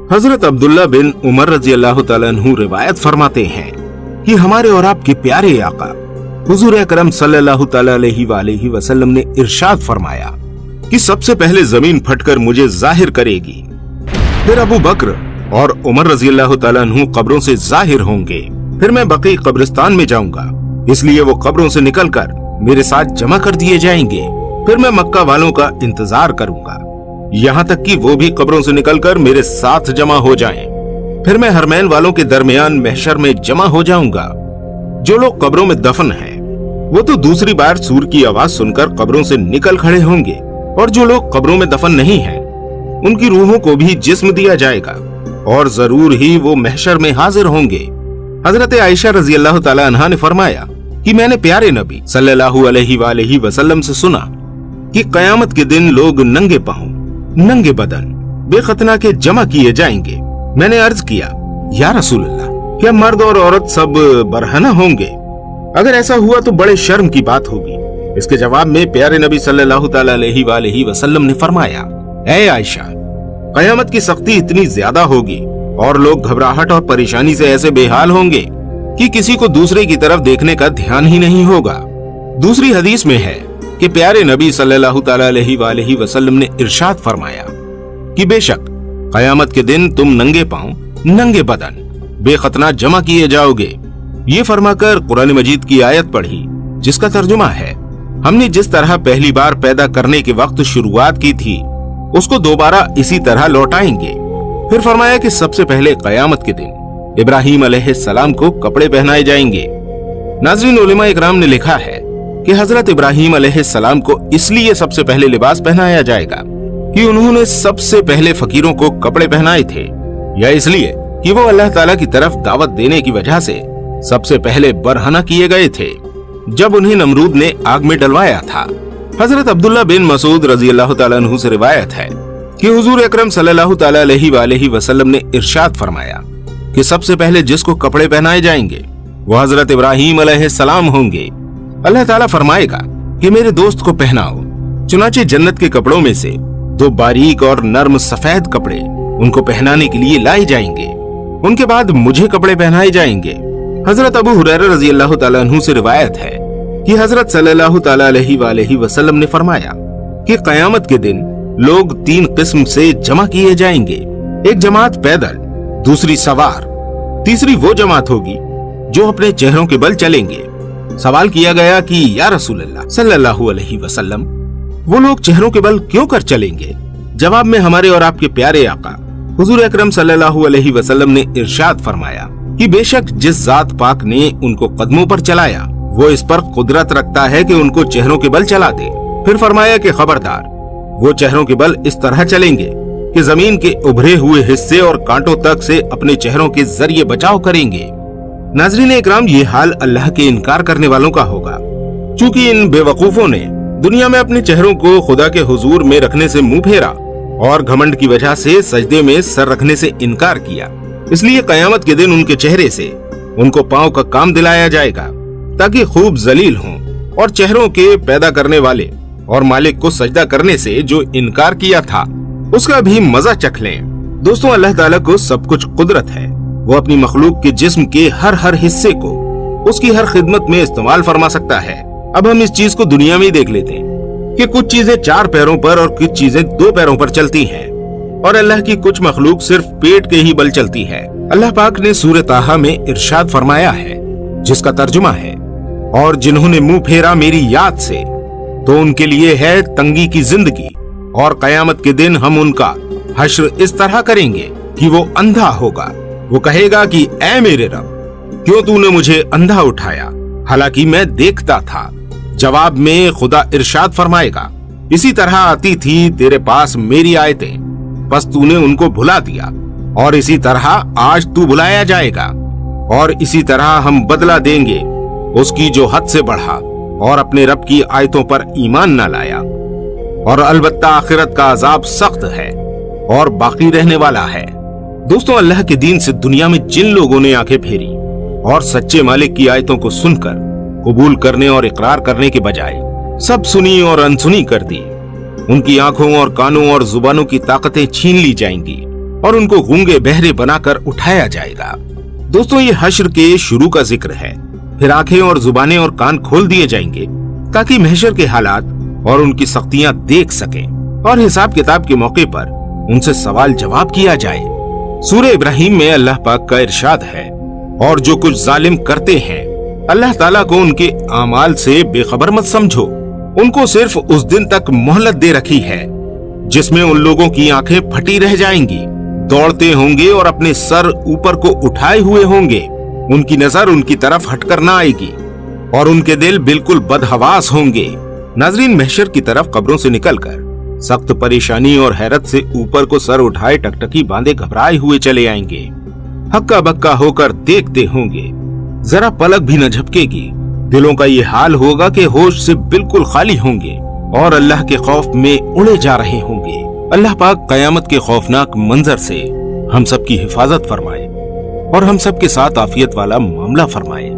हजरत अब्दुल्ला बिन उमर रजी अल्लाह तआला अन्हु रिवायत फरमाते हैं कि हमारे और आपके प्यारे आका हुजूर अकरम सल्लल्लाहु तआला अलैहि वसल्लम ने इरशाद फरमाया कि सबसे पहले जमीन फटकर मुझे जाहिर करेगी, फिर अबू बकर और उमर रजी अल्लाह तआला अन्हु कब्रों से जाहिर होंगे, फिर मैं बकी कब्रिस्तान में जाऊंगा, इसलिए वो कब्रों से निकलकर मेरे साथ जमा कर दिए जाएंगे। फिर मैं मक्का वालों का इंतजार करूंगा यहाँ तक कि वो भी कब्रों से निकलकर मेरे साथ जमा हो जाएं। फिर मैं हरमैन वालों के दरमियान महशर में जमा हो जाऊंगा। जो लोग कब्रों में दफन हैं, वो तो दूसरी बार सूर की आवाज सुनकर कब्रों से निकल खड़े होंगे, और जो लोग कब्रों में दफन नहीं हैं, उनकी रूहों को भी जिस्म दिया जाएगा और जरूर ही वो महशर में हाजिर होंगे। हजरत आयशा रजी अल्लाह तआला अन्हा ने फरमाया कि मैंने प्यारे नबी सल्लल्लाहु अलैहि वसल्लम से सुना कि कयामत के दिन लोग नंगे पांव, नंगे बदन, बेखतना के जमा किए जाएंगे। मैंने अर्ज किया, या रसूल अल्लाह, क्या मर्द और औरत सब बरहना होंगे? अगर ऐसा हुआ तो बड़े शर्म की बात होगी। इसके जवाब में प्यारे नबी सल्लल्लाहु तआला अलैहि वसल्लम ने फरमाया, ऐ आयशा, कयामत की सख्ती इतनी ज्यादा होगी और लोग घबराहट और परेशानी से ऐसे बेहाल होंगे कि किसी को दूसरे की तरफ देखने का ध्यान ही नहीं होगा। दूसरी हदीस में है कि प्यारे नबी सल्लल्लाहु तआला अलैहि वसल्लम ने इरशाद फरमाया कि बेशक कयामत के दिन तुम नंगे पांव, नंगे बदन, बेखतना जमा किए जाओगे। ये फरमाकर कुरान मजीद की आयत पढ़ी जिसका तर्जुमा है, हमने जिस तरह पहली बार पैदा करने के वक्त शुरुआत की थी उसको दोबारा इसी तरह लौटाएंगे। फिर फरमाया कि सबसे पहले कयामत के दिन इब्राहिम अलैहिस्सलाम को कपड़े पहनाए जाएंगे। नाज़रीन, उलेमा इकराम ने लिखा है कि हजरत इब्राहिम अलैहिस्सलाम को इसलिए सबसे पहले लिबास पहनाया जाएगा कि उन्होंने सबसे पहले फकीरों को कपड़े पहनाए थे, या इसलिए कि वो अल्लाह ताला की तरफ दावत देने की वजह से सबसे पहले बरहना किए गए थे जब उन्हें नमरूद ने आग में डलवाया था। हजरत अब्दुल्ला बिन मसूद रजी अल्लाह तआला अन्हु से रिवायत है कि हुजूर अकरम सल्लल्लाहु तआला अलैहि वसल्लम ने इरशाद फरमाया कि सबसे पहले जिसको कपड़े पहनाए जाएंगे वो हजरत इब्राहिम अलैहिस्सलाम होंगे। अल्लाह ताला फरमाएगा कि मेरे दोस्त को पहनाओ। चुनाचे जन्नत के कपड़ों में से दो बारीक और नर्म सफेद कपड़े उनको पहनाने के लिए लाए जाएंगे। उनके बाद मुझे कपड़े पहनाए जाएंगे। हजरत अबू हुरैरा रजी अल्लाह तआला अन्हु से रिवायत है कि हजरत सल्लल्लाहु तआला अलैहि वसल्लम ने फरमाया कि कयामत के दिन लोग तीन किस्म से जमा किए जाएंगे। एक जमात पैदल, दूसरी सवार, तीसरी वो जमात होगी जो अपने चेहरों के बल चलेंगे। सवाल किया गया कि या रसूल अल्लाह सल्लल्लाहु अलैहि वसल्लम, वो लोग चेहरों के बल क्यों कर चलेंगे? जवाब में हमारे और आपके प्यारे आका हुजूर अकरम सल्लल्लाहु अलैहि वसल्लम ने इरशाद फरमाया कि बेशक जिस जात पाक ने उनको कदमों पर चलाया वो इस पर कुदरत रखता है कि उनको चेहरों के बल चला दे। फिर फरमाया कि खबरदार, वो चेहरों के बल इस तरह चलेंगे कि जमीन के उभरे हुए हिस्से और कांटों तक से अपने चेहरों के जरिए बचाव करेंगे। नाज़रीन इकराम, ये हाल अल्लाह के इनकार करने वालों का होगा। चूंकि इन बेवकूफों ने दुनिया में अपने चेहरों को खुदा के हुजूर में रखने से मुंह फेरा और घमंड की वजह से सजदे में सर रखने से इनकार किया, इसलिए कयामत के दिन उनके चेहरे से उनको पांव का काम दिलाया जाएगा ताकि खूब जलील हों और चेहरों के पैदा करने वाले और मालिक को सजदा करने से जो इनकार किया था उसका भी मजा चख लें। दोस्तों, अल्लाह ताला को सब कुछ कुदरत है। वो अपनी मखलूक के जिस्म के हर हिस्से को उसकी हर खिदमत में इस्तेमाल फरमा सकता है। अब हम इस चीज को दुनिया में ही देख लेते हैं कि कुछ चीजें चार पैरों पर और कुछ चीजें दो पैरों पर चलती हैं, और अल्लाह की कुछ मखलूक सिर्फ पेट के ही बल चलती है। अल्लाह पाक ने सूरह ताहा में इरशाद फरमाया है जिसका तर्जुमा है, और जिन्होंने मुंह फेरा मेरी याद से तो उनके लिए है तंगी की जिंदगी, और कयामत के दिन हम उनका हश्र इस तरह करेंगे कि वो अंधा होगा। वो कहेगा कि ऐ मेरे रब, क्यों तूने मुझे अंधा उठाया हालांकि मैं देखता था। जवाब में खुदा इरशाद फरमाएगा, इसी तरह आती थी तेरे पास मेरी आयतें, बस तूने उनको भुला दिया, और इसी तरह आज तू भुलाया जाएगा, और इसी तरह हम बदला देंगे उसकी जो हद से बढ़ा और अपने रब की आयतों पर ईमान न लाया। और अलबत्ता आखिरत का अजाब सख्त है और बाकी रहने वाला है। दोस्तों, अल्लाह के दीन से दुनिया में जिन लोगों ने आंखें फेरी और सच्चे मालिक की आयतों को सुनकर कबूल करने और इकरार करने के बजाय सब सुनी और अनसुनी कर दी, उनकी आंखों और कानों और जुबानों की ताकतें छीन ली जाएंगी और उनको गूंगे बहरे बनाकर उठाया जाएगा। दोस्तों, ये हश्र के शुरू का जिक्र है। फिर आंखें और जुबानें और कान खोल दिए जाएंगे ताकि महशर के हालात और उनकी सख्तियां देख सकें और हिसाब किताब के मौके पर उनसे सवाल जवाब किया जाए। सूरह इब्राहिम में अल्लाह पाक का इरशाद है, और जो कुछ जालिम करते हैं अल्लाह ताला को उनके आमाल से बेखबर मत समझो। उनको सिर्फ उस दिन तक मोहलत दे रखी है जिसमें उन लोगों की आंखें फटी रह जाएंगी, दौड़ते होंगे और अपने सर ऊपर को उठाए हुए होंगे। उनकी नजर उनकी तरफ हटकर ना आएगी और उनके दिल बिल्कुल बदहवास होंगे। नाजरीन, महशर की तरफ कब्रों से निकलकर सख्त परेशानी और हैरत से ऊपर को सर उठाए टकटकी बांधे घबराए हुए चले आएंगे। हक्का बक्का होकर देखते होंगे, जरा पलक भी न झपकेगी। दिलों का ये हाल होगा कि होश से बिल्कुल खाली होंगे और अल्लाह के खौफ में उड़े जा रहे होंगे। अल्लाह पाक कयामत के खौफनाक मंजर से हम सब की हिफाजत फरमाए और हम सब के साथ आफियत वाला मामला फरमाए।